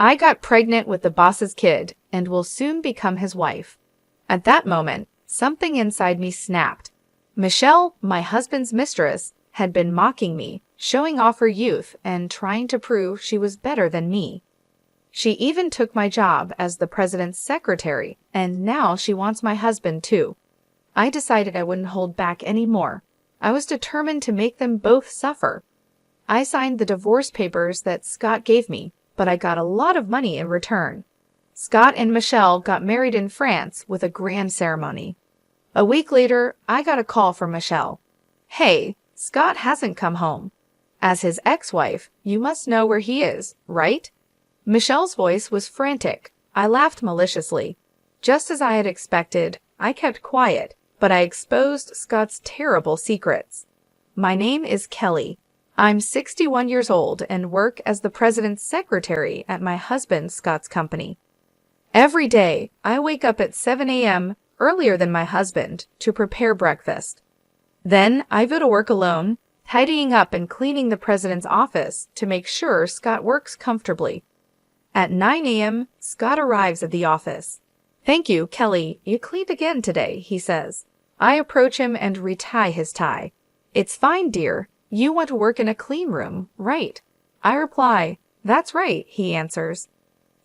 I got pregnant with the boss's kid and will soon become his wife. At that moment, something inside me snapped. Michelle, my husband's mistress, had been mocking me, showing off her youth and trying to prove she was better than me. She even took my job as the president's secretary, and now she wants my husband too. I decided I wouldn't hold back anymore. I was determined to make them both suffer. I signed the divorce papers that Scott gave me, but I got a lot of money in return. Scott and Michelle got married in France with a grand ceremony. A week later, I got a call from Michelle. "Hey, Scott hasn't come home. As his ex-wife, you must know where he is, right?" Michelle's voice was frantic. I laughed maliciously. Just as I had expected, I kept quiet, but I exposed Scott's terrible secrets. "My name is Kelly. I'm 61 years old and work as the president's secretary at my husband Scott's company. Every day, I wake up at 7 a.m., earlier than my husband, to prepare breakfast. Then I go to work alone, tidying up and cleaning the president's office to make sure Scott works comfortably. At 9 a.m., Scott arrives at the office. "Thank you, Kelly. You cleaned again today," he says. I approach him and retie his tie. "It's fine, dear. You want to work in a clean room, right?" I reply, "That's right," he answers.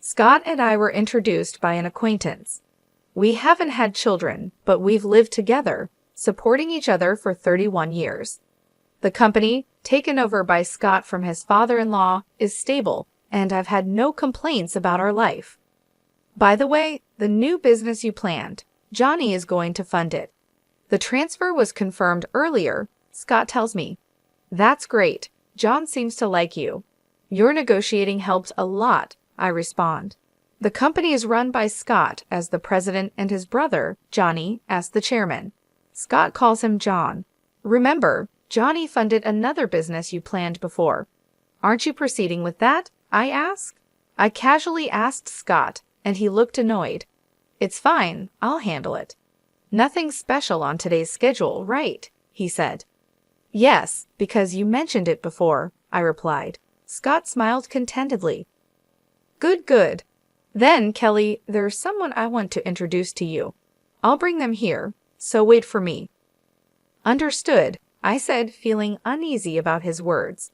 Scott and I were introduced by an acquaintance. We haven't had children, but we've lived together, supporting each other for 31 years. The company, taken over by Scott from his father-in-law, is stable, and I've had no complaints about our life. By the way, the new business you planned, Johnny is going to fund it. The transfer was confirmed earlier, Scott tells me. "That's great. John seems to like you." "Your negotiating helped a lot," I respond. The company is run by Scott as the president and his brother, Johnny, as the chairman. Scott calls him John. "Remember, Johnny funded another business you planned before. Aren't you proceeding with that?" I ask. I casually asked Scott, and he looked annoyed. "It's fine, I'll handle it." "Nothing special on today's schedule, right?" he said. "Yes, because you mentioned it before," I replied. Scott smiled contentedly. "Good, good. Then, Kelly, there's someone I want to introduce to you. I'll bring them here, so wait for me." "Understood," I said, feeling uneasy about his words.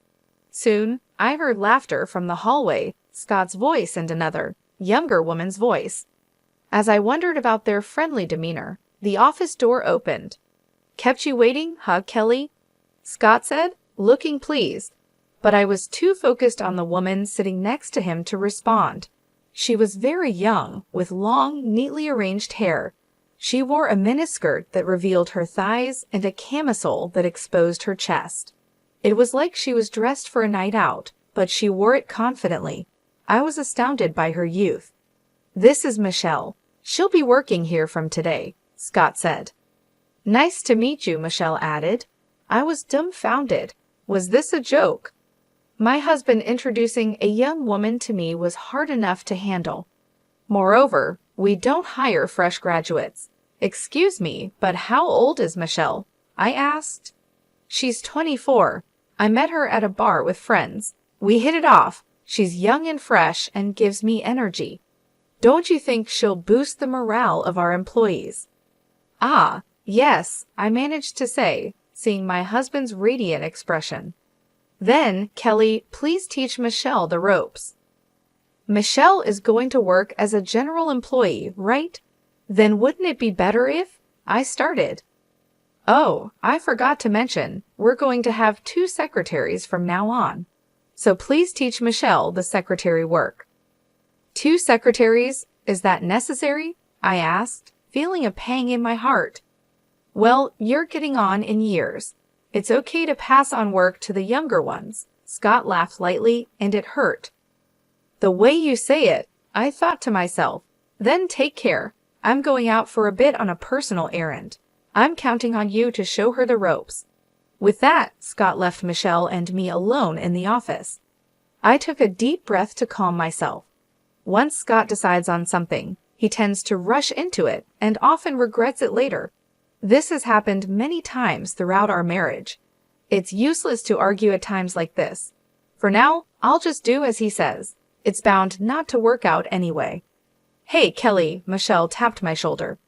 Soon, I heard laughter from the hallway, Scott's voice and another, younger woman's voice. As I wondered about their friendly demeanor, the office door opened. "Kept you waiting, huh, Kelly?" Scott said, looking pleased. But I was too focused on the woman sitting next to him to respond. She was very young, with long, neatly arranged hair. She wore a miniskirt that revealed her thighs and a camisole that exposed her chest. It was like she was dressed for a night out, but she wore it confidently. I was astounded by her youth. "This is Michelle. She'll be working here from today," Scott said. "Nice to meet you," Michelle added. I was dumbfounded. Was this a joke? My husband introducing a young woman to me was hard enough to handle. Moreover, we don't hire fresh graduates. "Excuse me, but how old is Michelle?" I asked. "She's 24. I met her at a bar with friends. We hit it off. She's young and fresh and gives me energy. Don't you think she'll boost the morale of our employees?" "Ah, yes," I managed to say, seeing my husband's radiant expression. "Then, Kelly, please teach Michelle the ropes." "Michelle is going to work as a general employee, right? Then wouldn't it be better if—" I started. "Oh, I forgot to mention, we're going to have 2 secretaries from now on. So please teach Michelle the secretary work." "2 secretaries? Is that necessary?" I asked, feeling a pang in my heart. "Well, you're getting on in years. It's okay to pass on work to the younger ones." Scott laughed lightly, and it hurt. "The way you say it," I thought to myself. "Then take care. I'm going out for a bit on a personal errand. I'm counting on you to show her the ropes." With that, Scott left Michelle and me alone in the office. I took a deep breath to calm myself. Once Scott decides on something, he tends to rush into it and often regrets it later. This has happened many times throughout our marriage. It's useless to argue at times like this. For now, I'll just do as he says. It's bound not to work out anyway. Hey, Kelly, Michelle tapped my shoulder.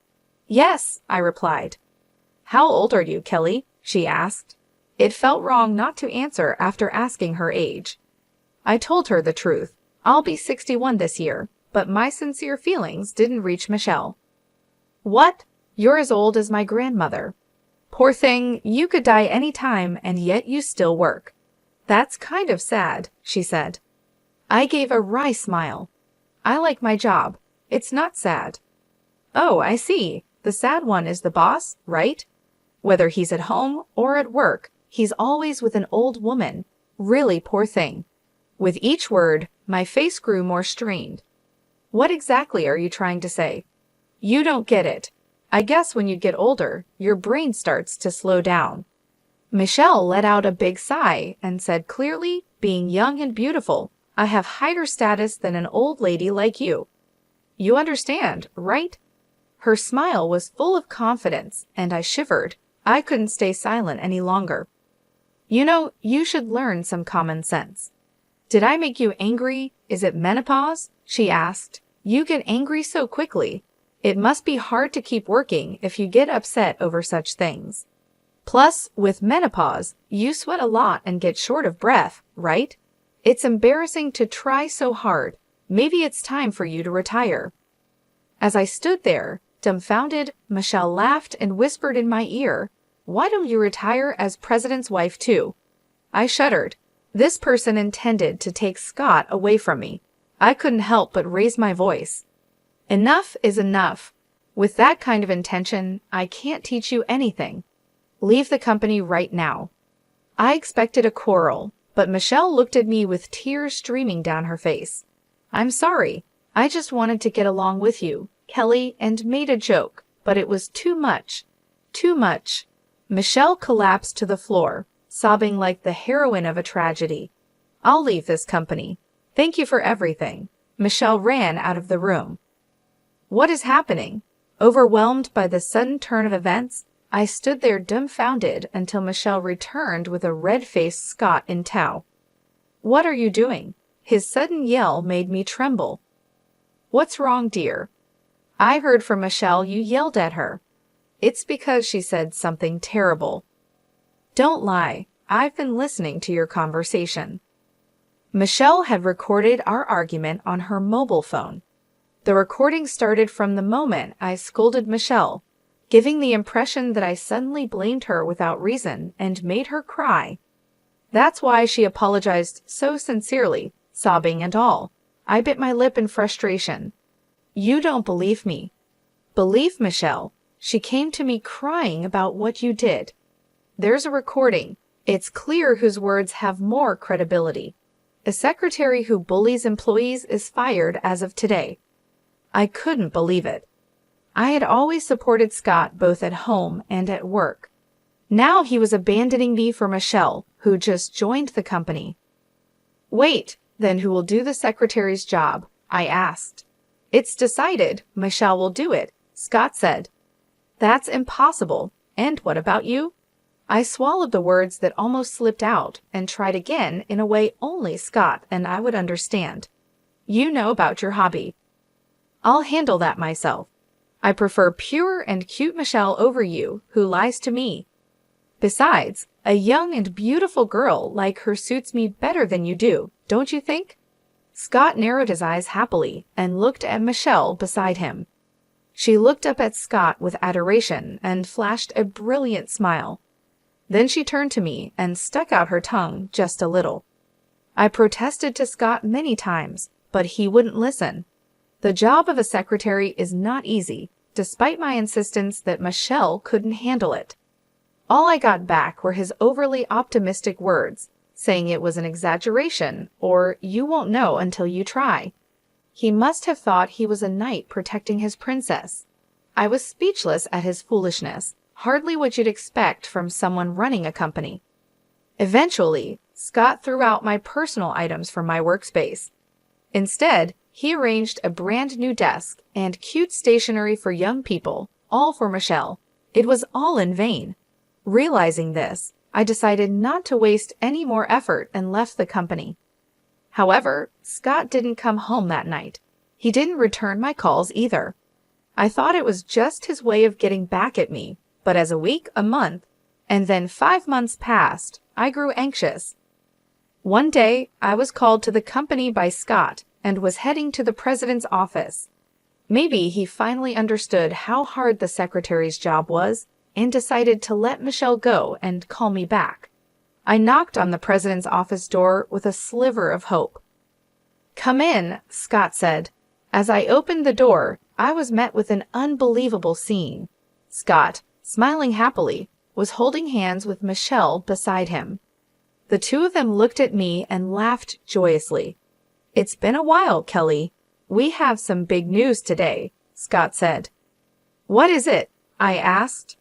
Yes, I replied. How old are you, Kelly? She asked. It felt wrong not to answer after asking her age. I told her the truth. I'll be 61 this year, but my sincere feelings didn't reach Michelle. What? You're as old as my grandmother. Poor thing, you could die any time and yet you still work. That's kind of sad, she said. I gave a wry smile. I like my job. It's not sad. Oh, I see. The sad one is the boss, right? Whether he's at home or at work, he's always with an old woman. Really poor thing. With each word, my face grew more strained. What exactly are you trying to say? You don't get it. I guess when you get older, your brain starts to slow down. Michelle let out a big sigh and said clearly, being young and beautiful, I have higher status than an old lady like you. You understand, right? Her smile was full of confidence, and I shivered. I couldn't stay silent any longer. You know, you should learn some common sense. Did I make you angry? Is it menopause? She asked. You get angry so quickly. It must be hard to keep working if you get upset over such things. Plus, with menopause, you sweat a lot and get short of breath, right? It's embarrassing to try so hard. Maybe it's time for you to retire. As I stood there, dumbfounded, Michelle laughed and whispered in my ear, Why don't you retire as president's wife too? I shuddered. This person intended to take Scott away from me. I couldn't help but raise my voice. Enough is enough. With that kind of intention, I can't teach you anything. Leave the company right now. I expected a quarrel, but Michelle looked at me with tears streaming down her face. I'm sorry. I just wanted to get along with you, Kelly, and made a joke, but it was too much. Too much. Michelle collapsed to the floor, sobbing like the heroine of a tragedy. I'll leave this company. Thank you for everything. Michelle ran out of the room. What is happening? Overwhelmed by the sudden turn of events, I stood there dumbfounded until Michelle returned with a red-faced Scott in tow. What are you doing? His sudden yell made me tremble. What's wrong, dear? I heard from Michelle you yelled at her. It's because she said something terrible. Don't lie. I've been listening to your conversation. Michelle had recorded our argument on her mobile phone. The recording started from the moment I scolded Michelle, giving the impression that I suddenly blamed her without reason and made her cry. That's why she apologized so sincerely, sobbing and all. I bit my lip in frustration. You don't believe me. Believe Michelle. She came to me crying about what you did. There's a recording. It's clear whose words have more credibility. A secretary who bullies employees is fired as of today. I couldn't believe it. I had always supported Scott both at home and at work. Now he was abandoning me for Michelle, who just joined the company. Wait, then who will do the secretary's job? I asked. It's decided. Michelle will do it, Scott said. That's impossible. And what about you? I swallowed the words that almost slipped out and tried again in a way only Scott and I would understand. You know about your hobby. I'll handle that myself. I prefer pure and cute Michelle over you, who lies to me. Besides, a young and beautiful girl like her suits me better than you do, don't you think? Scott narrowed his eyes happily and looked at Michelle beside him. She looked up at Scott with adoration and flashed a brilliant smile. Then she turned to me and stuck out her tongue just a little. I protested to Scott many times, but he wouldn't listen. The job of a secretary is not easy, despite my insistence that Michelle couldn't handle it. All I got back were his overly optimistic words, saying it was an exaggeration or you won't know until you try. He must have thought he was a knight protecting his princess. I was speechless at his foolishness, hardly what you'd expect from someone running a company. Eventually, Scott threw out my personal items from my workspace. Instead, he arranged a brand new desk and cute stationery for young people, all for Michelle. It was all in vain. Realizing this, I decided not to waste any more effort and left the company. However, Scott didn't come home that night. He didn't return my calls either. I thought it was just his way of getting back at me, but as a week, a month, and then 5 months passed, I grew anxious. One day, I was called to the company by Scott and was heading to the president's office. Maybe he finally understood how hard the secretary's job was and decided to let Michelle go and call me back. I knocked on the president's office door with a sliver of hope. "Come in," Scott said. As I opened the door, I was met with an unbelievable scene. Scott, smiling happily, was holding hands with Michelle beside him. The two of them looked at me and laughed joyously. "It's been a while, Kelly. We have some big news today," Scott said. "What is it?" I asked.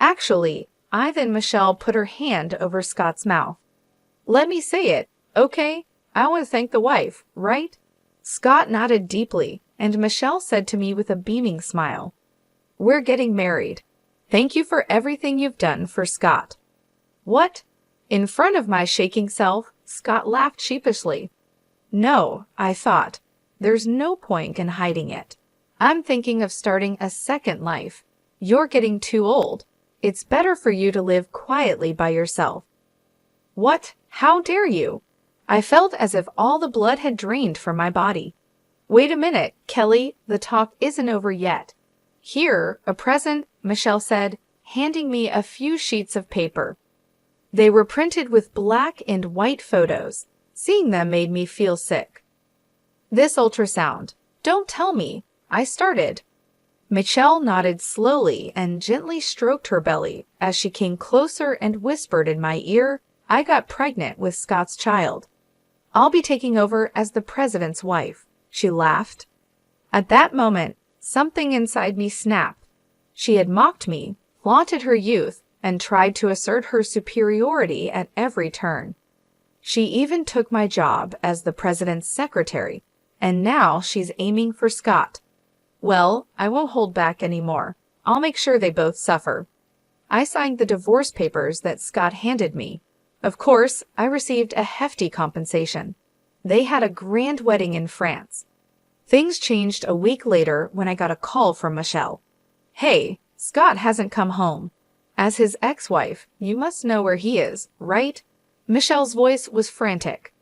Actually, then Michelle put her hand over Scott's mouth. "Let me say it, okay? I want to thank the wife, right?" Scott nodded deeply, and Michelle said to me with a beaming smile, "We're getting married. Thank you for everything you've done for Scott." "What?" In front of my shaking self, Scott laughed sheepishly. "No," I thought. "There's no point in hiding it. I'm thinking of starting a second life. You're getting too old. It's better for you to live quietly by yourself." "What? How dare you?" I felt as if all the blood had drained from my body. "Wait a minute, Kelly, the talk isn't over yet. Here, a present," Michelle said, handing me a few sheets of paper. They were printed with black and white photos. Seeing them made me feel sick. "This ultrasound. Don't tell me," I started. Michelle nodded slowly and gently stroked her belly as she came closer and whispered in my ear, "I got pregnant with Scott's child. I'll be taking over as the president's wife." She laughed. At that moment, something inside me snapped. She had mocked me, flaunted her youth, and tried to assert her superiority at every turn. She even took my job as the president's secretary, and now she's aiming for Scott. Well, I won't hold back anymore. I'll make sure they both suffer. I signed the divorce papers that Scott handed me. Of course, I received a hefty compensation. They had a grand wedding in France. Things changed a week later when I got a call from Michelle. "Hey, Scott hasn't come home. As his ex-wife, you must know where he is, right?" Michelle's voice was frantic.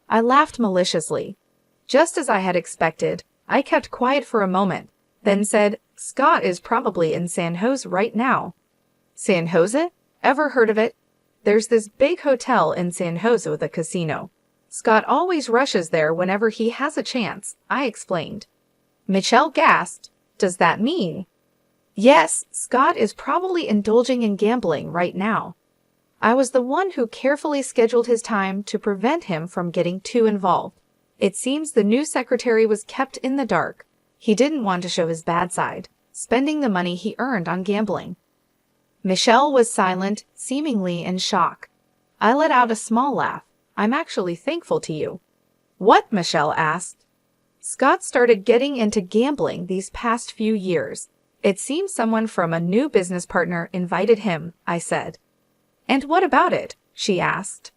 I laughed maliciously. Just as I had expected, I kept quiet for a moment, then said, "Scott is probably in San Jose right now." "San Jose? Ever heard of it? There's this big hotel in San Jose with a casino. Scott always rushes there whenever he has a chance," I explained. Michelle gasped. "Does that mean?" "Yes, Scott is probably indulging in gambling right now. I was the one who carefully scheduled his time to prevent him from getting too involved. It seems the new secretary was kept in the dark. He didn't want to show his bad side, spending the money he earned on gambling." Michelle was silent, seemingly in shock. I let out a small laugh. "I'm actually thankful to you." "What?" Michelle asked. "Scott started getting into gambling these past few years. It seems someone from a new business partner invited him," I said. "And what about it?" she asked.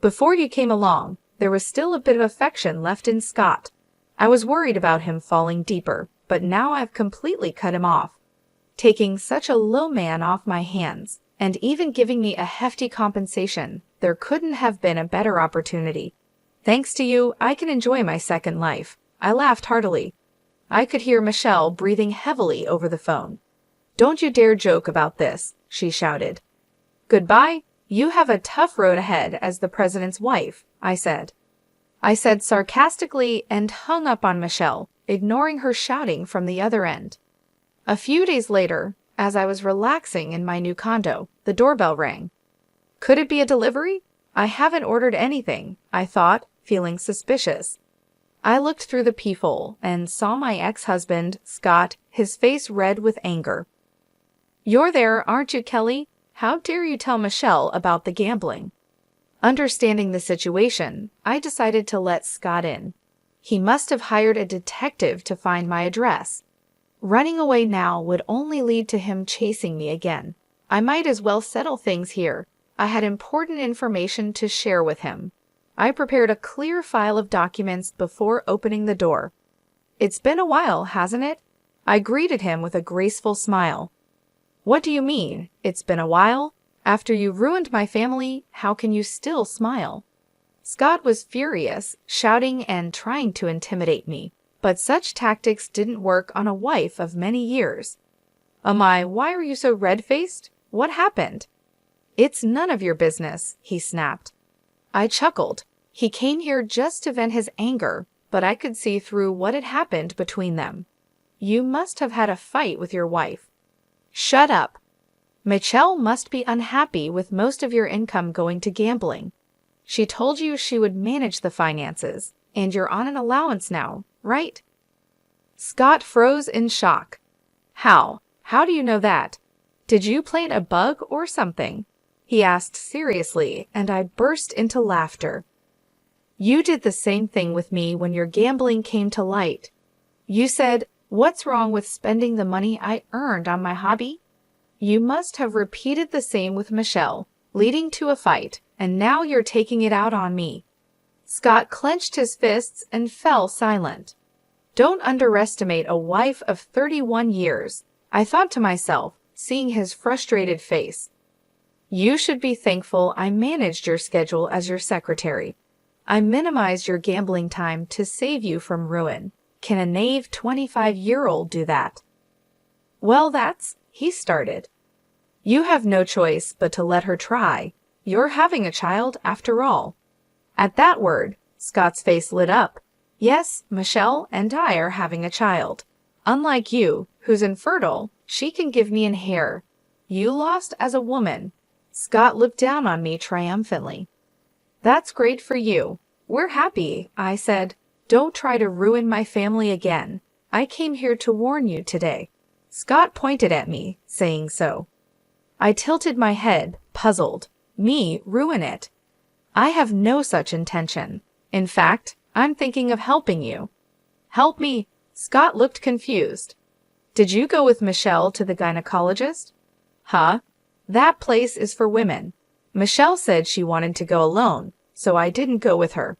"Before you came along, there was still a bit of affection left in Scott. I was worried about him falling deeper, but now I've completely cut him off. Taking such a low man off my hands, and even giving me a hefty compensation, there couldn't have been a better opportunity. Thanks to you, I can enjoy my second life." I laughed heartily. I could hear Michelle breathing heavily over the phone. "Don't you dare joke about this," she shouted. "Goodbye. You have a tough road ahead as the president's wife," I said. I said sarcastically and hung up on Michelle, ignoring her shouting from the other end. A few days later, as I was relaxing in my new condo, the doorbell rang. Could it be a delivery? I haven't ordered anything, I thought, feeling suspicious. I looked through the peephole and saw my ex-husband, Scott, his face red with anger. "You're there, aren't you, Kelly? How dare you tell Michelle about the gambling?" Understanding the situation, I decided to let Scott in. He must have hired a detective to find my address. Running away now would only lead to him chasing me again. I might as well settle things here. I had important information to share with him. I prepared a clear file of documents before opening the door. It's been a while, hasn't it? I greeted him with a graceful smile. What do you mean, it's been a while? After you ruined my family, how can you still smile? Scott was furious, shouting and trying to intimidate me, but such tactics didn't work on a wife of many years. Why are you so red-faced? What happened? It's none of your business, he snapped. I chuckled. He came here just to vent his anger, but I could see through what had happened between them. You must have had a fight with your wife. Shut up. Michelle must be unhappy with most of your income going to gambling. She told you she would manage the finances, and you're on an allowance now, right? Scott froze in shock. How? How do you know that? Did you plant a bug or something? He asked seriously, and I burst into laughter. You did the same thing with me when your gambling came to light. You said, "What's wrong with spending the money I earned on my hobby?" You must have repeated the same with Michelle, leading to a fight, and now you're taking it out on me. Scott clenched his fists and fell silent. Don't underestimate a wife of 31 years, I thought to myself, seeing his frustrated face. You should be thankful I managed your schedule as your secretary. I minimized your gambling time to save you from ruin. Can a naive 25-year-old do that? Well, he started. You have no choice but to let her try. You're having a child after all. At that word, Scott's face lit up. Yes, Michelle and I are having a child. Unlike you, who's infertile, she can give me an heir. You lost as a woman. Scott looked down on me triumphantly. That's great for you. We're happy, I said. Don't try to ruin my family again. I came here to warn you today. Scott pointed at me, saying so. I tilted my head, puzzled. Me ruin it? I have no such intention. In fact, I'm thinking of helping you. Help me? Scott looked confused. Did you go with Michelle to the gynecologist? Huh? That place is for women. Michelle said she wanted to go alone, so I didn't go with her.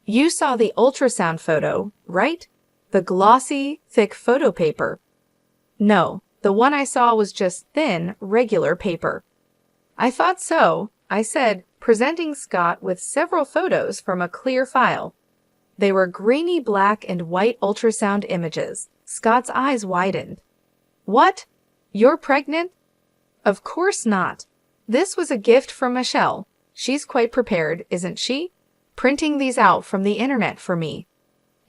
You saw the ultrasound photo, right? The glossy, thick photo paper. No, the one I saw was just thin, regular paper. I thought so, I said, presenting Scott with several photos from a clear file. They were grainy black and white ultrasound images. Scott's eyes widened. What? You're pregnant? Of course not. This was a gift from Michelle. She's quite prepared, isn't she? Printing these out from the internet for me.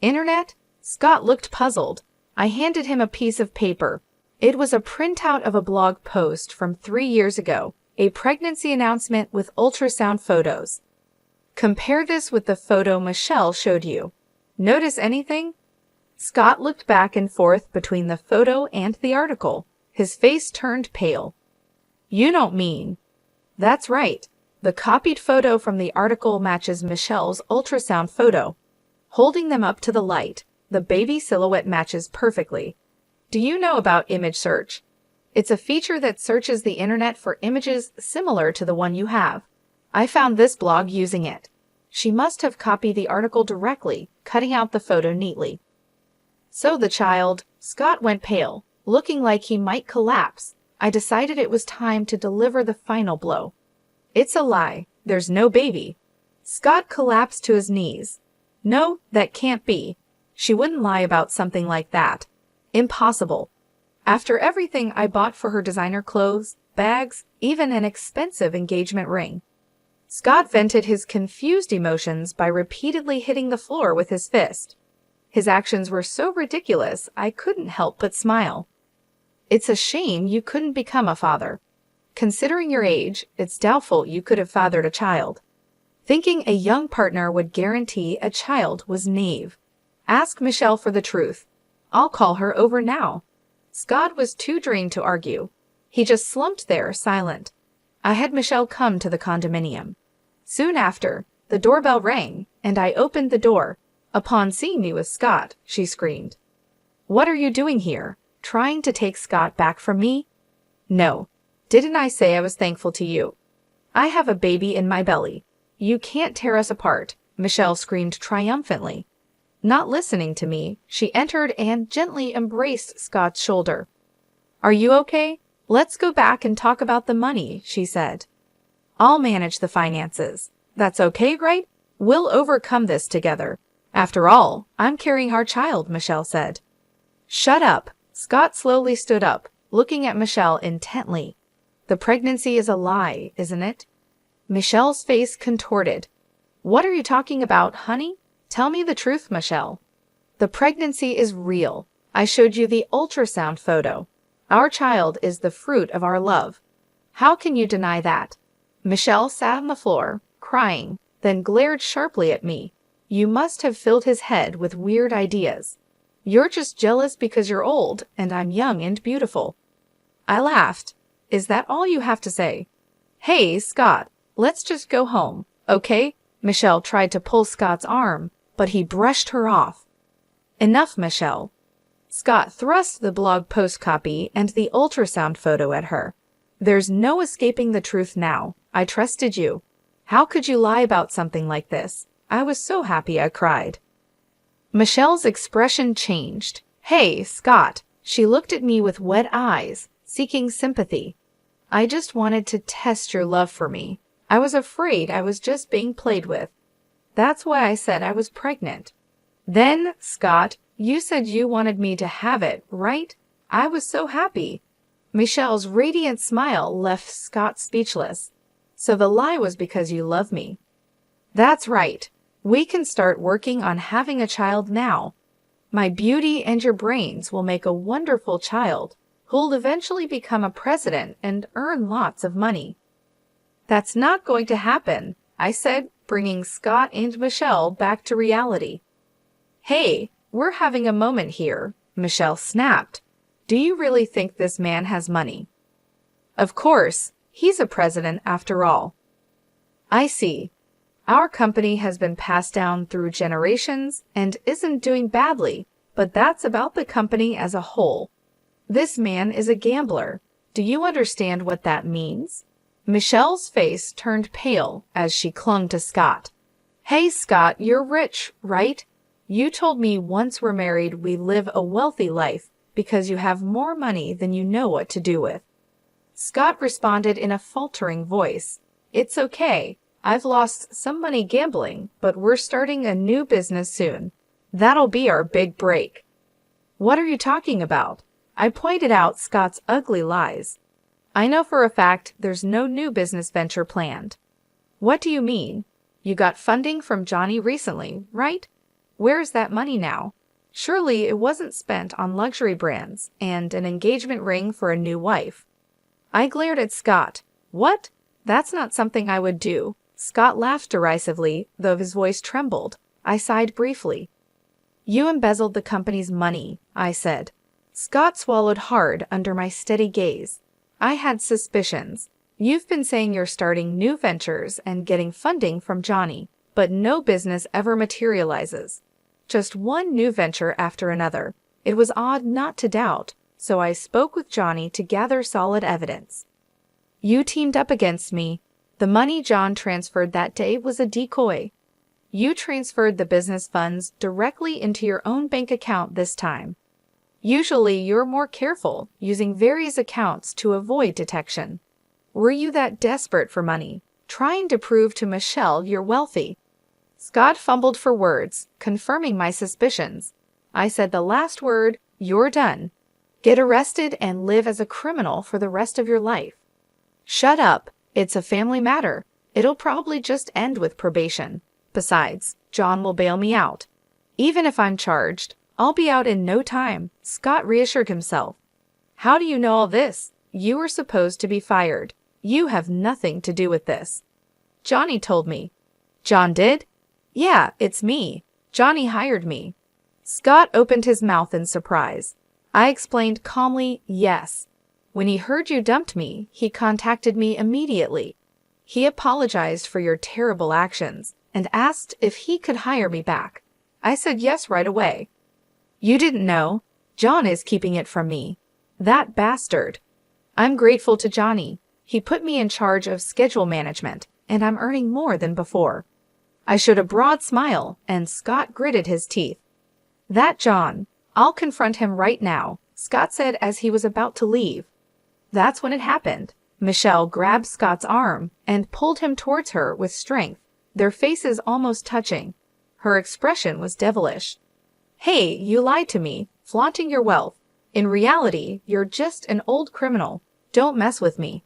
Internet? Scott looked puzzled. I handed him a piece of paper. It was a printout of a blog post from 3 years ago, a pregnancy announcement with ultrasound photos. Compare this with the photo Michelle showed you. Notice anything? Scott looked back and forth between the photo and the article. His face turned pale. You don't mean... That's right. The copied photo from the article matches Michelle's ultrasound photo. Holding them up to the light, the baby silhouette matches perfectly. Do you know about image search? It's a feature that searches the internet for images similar to the one you have. I found this blog using it. She must have copied the article directly, cutting out the photo neatly. So the child, Scott went pale, looking like he might collapse. I decided it was time to deliver the final blow. It's a lie. There's no baby. Scott collapsed to his knees. No, that can't be. She wouldn't lie about something like that. Impossible. After everything I bought for her designer clothes, bags, even an expensive engagement ring. Scott vented his confused emotions by repeatedly hitting the floor with his fist. His actions were so ridiculous, I couldn't help but smile. It's a shame you couldn't become a father. Considering your age, it's doubtful you could have fathered a child. Thinking a young partner would guarantee a child was naive. Ask Michelle for the truth. I'll call her over now. Scott was too drained to argue. He just slumped there, silent. I had Michelle come to the condominium. Soon after, the doorbell rang, and I opened the door. Upon seeing me with Scott, she screamed. What are you doing here? Trying to take Scott back from me? No. Didn't I say I was thankful to you? I have a baby in my belly. You can't tear us apart, Michelle screamed triumphantly. Not listening to me, she entered and gently embraced Scott's shoulder. Are you okay? Let's go back and talk about the money, she said. I'll manage the finances. That's okay, right? We'll overcome this together. After all, I'm carrying our child, Michelle said. Shut up. Scott slowly stood up, looking at Michelle intently. The pregnancy is a lie, isn't it? Michelle's face contorted. What are you talking about, honey? Tell me the truth, Michelle. The pregnancy is real. I showed you the ultrasound photo. Our child is the fruit of our love. How can you deny that? Michelle sat on the floor, crying, then glared sharply at me. You must have filled his head with weird ideas. You're just jealous because you're old and I'm young and beautiful. I laughed. Is that all you have to say? Hey, Scott, let's just go home, okay? Michelle tried to pull Scott's arm, but he brushed her off. Enough, Michelle. Scott thrust the blog post copy and the ultrasound photo at her. There's no escaping the truth now. I trusted you. How could you lie about something like this? I was so happy I cried. Michelle's expression changed. Hey, Scott. She looked at me with wet eyes, seeking sympathy. I just wanted to test your love for me. I was afraid I was just being played with. That's why I said I was pregnant. Then, Scott, you said you wanted me to have it, right? I was so happy. Michelle's radiant smile left Scott speechless. So the lie was because you love me. That's right. We can start working on having a child now. My beauty and your brains will make a wonderful child who'll eventually become a president and earn lots of money. That's not going to happen, I said, bringing Scott and Michelle back to reality. Hey, we're having a moment here, Michelle snapped. Do you really think this man has money? Of course, he's a president after all. I see. Our company has been passed down through generations and isn't doing badly, but that's about the company as a whole. This man is a gambler. Do you understand what that means? Michelle's face turned pale as she clung to Scott. Hey, Scott, you're rich, right? You told me once we're married we live a wealthy life because you have more money than you know what to do with. Scott responded in a faltering voice. It's okay. I've lost some money gambling, but we're starting a new business soon. That'll be our big break. What are you talking about? I pointed out Scott's ugly lies. I know for a fact there's no new business venture planned. What do you mean? You got funding from Johnny recently, right? Where's that money now? Surely it wasn't spent on luxury brands and an engagement ring for a new wife. I glared at Scott. What? That's not something I would do. Scott laughed derisively, though his voice trembled. I sighed briefly. You embezzled the company's money, I said. Scott swallowed hard under my steady gaze. I had suspicions. You've been saying you're starting new ventures and getting funding from Johnny, but no business ever materializes. Just one new venture after another. It was odd not to doubt, so I spoke with Johnny to gather solid evidence. You teamed up against me. The money John transferred that day was a decoy. You transferred the business funds directly into your own bank account this time. Usually you're more careful, using various accounts to avoid detection. Were you that desperate for money, trying to prove to Michelle you're wealthy? Scott fumbled for words, confirming my suspicions. I said the last word, you're done. Get arrested and live as a criminal for the rest of your life. Shut up. It's a family matter. It'll probably just end with probation. Besides, John will bail me out. Even if I'm charged, I'll be out in no time, Scott reassured himself. How do you know all this? You were supposed to be fired. You have nothing to do with this. Johnny told me. John did? Yeah, it's me. Johnny hired me. Scott opened his mouth in surprise. I explained calmly, yes. When he heard you dumped me, he contacted me immediately. He apologized for your terrible actions and asked if he could hire me back. I said yes right away. You didn't know. John is keeping it from me. That bastard. I'm grateful to Johnny. He put me in charge of schedule management, and I'm earning more than before." I showed a broad smile, and Scott gritted his teeth. "That John. I'll confront him right now," Scott said as he was about to leave. That's when it happened. Michelle grabbed Scott's arm and pulled him towards her with strength, their faces almost touching. Her expression was devilish. "Hey, you lied to me, flaunting your wealth. In reality, you're just an old criminal. Don't mess with me."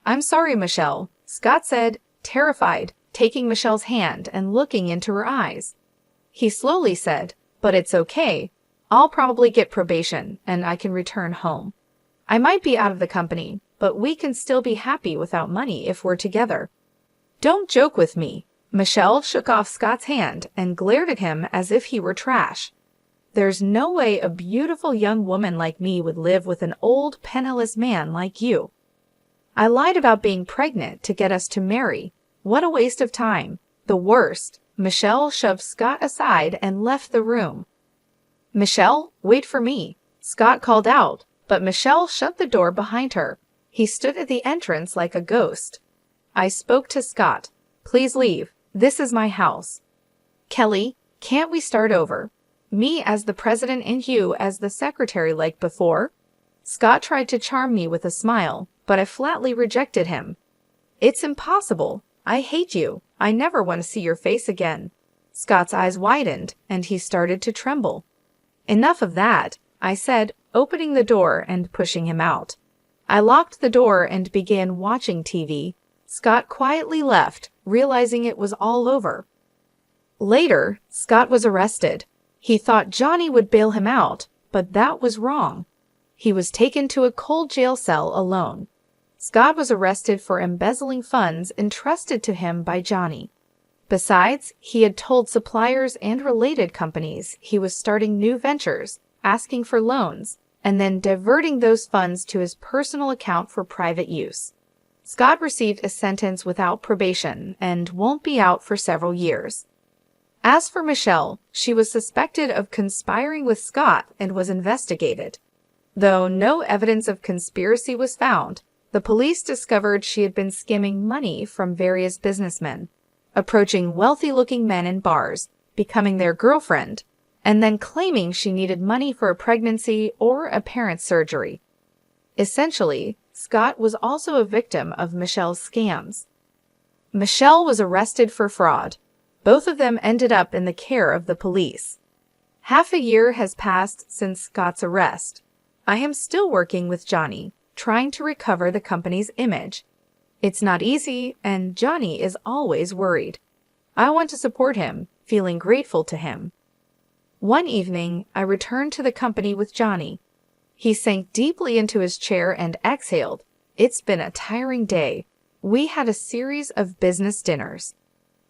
"I'm sorry, Michelle," Scott said, terrified, taking Michelle's hand and looking into her eyes. He slowly said, "But it's okay. I'll probably get probation and I can return home. I might be out of the company, but we can still be happy without money if we're together." "Don't joke with me." Michelle shook off Scott's hand and glared at him as if he were trash. "There's no way a beautiful young woman like me would live with an old, penniless man like you." "I lied about being pregnant to get us to marry. What a waste of time. The worst." Michelle shoved Scott aside and left the room. "Michelle, wait for me," Scott called out, but Michelle shut the door behind her. He stood at the entrance like a ghost. I spoke to Scott. "Please leave. This is my house." "Kelly, can't we start over? Me as the president and you as the secretary like before?" Scott tried to charm me with a smile, but I flatly rejected him. "It's impossible. I hate you. I never want to see your face again." Scott's eyes widened, and he started to tremble. "Enough of that," I said, opening the door and pushing him out. I locked the door and began watching TV. Scott quietly left, realizing it was all over. Later, Scott was arrested. He thought Johnny would bail him out, but that was wrong. He was taken to a cold jail cell alone. Scott was arrested for embezzling funds entrusted to him by Johnny. Besides, he had told suppliers and related companies he was starting new ventures, asking for loans, and then diverting those funds to his personal account for private use. Scott received a sentence without probation and won't be out for several years. As for Michelle, she was suspected of conspiring with Scott and was investigated. Though no evidence of conspiracy was found, the police discovered she had been skimming money from various businessmen, approaching wealthy-looking men in bars, becoming their girlfriend, and then claiming she needed money for a pregnancy or a parent's surgery. Essentially, Scott was also a victim of Michelle's scams. Michelle was arrested for fraud. Both of them ended up in the care of the police. Half a year has passed since Scott's arrest. I am still working with Johnny, trying to recover the company's image. It's not easy, and Johnny is always worried. I want to support him, feeling grateful to him. One evening, I returned to the company with Johnny. He sank deeply into his chair and exhaled. "It's been a tiring day. We had a series of business dinners."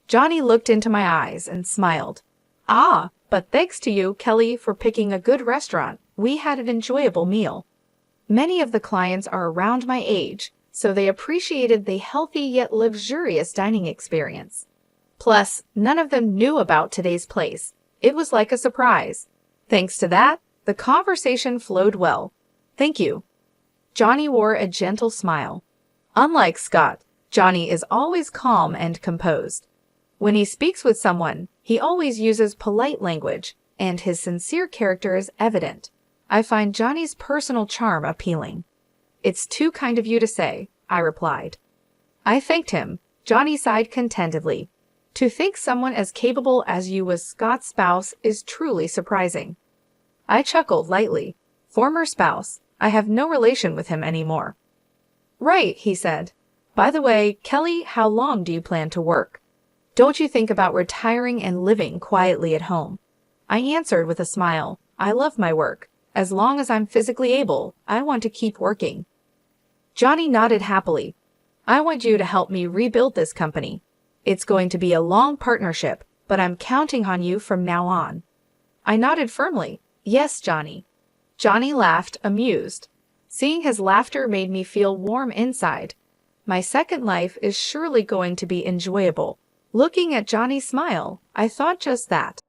Johnny looked into my eyes and smiled. "Ah, but thanks to you, Kelly, for picking a good restaurant. We had an enjoyable meal." Many of the clients are around my age, so they appreciated the healthy yet luxurious dining experience. Plus, none of them knew about today's place. It was like a surprise. Thanks to that, the conversation flowed well. "Thank you." Johnny wore a gentle smile. Unlike Scott, Johnny is always calm and composed. When he speaks with someone, he always uses polite language, and his sincere character is evident. I find Johnny's personal charm appealing. "It's too kind of you to say," I replied. I thanked him. Johnny sighed contentedly. "To think someone as capable as you was Scott's spouse is truly surprising." I chuckled lightly. "Former spouse. I have no relation with him anymore." "Right," he said. "By the way, Kelly, how long do you plan to work? Don't you think about retiring and living quietly at home?" I answered with a smile. "I love my work. As long as I'm physically able, I want to keep working." Johnny nodded happily. "I want you to help me rebuild this company. It's going to be a long partnership, but I'm counting on you from now on." I nodded firmly. "Yes, Johnny." Johnny laughed, amused. Seeing his laughter made me feel warm inside. My second life is surely going to be enjoyable. Looking at Johnny's smile, I thought just that.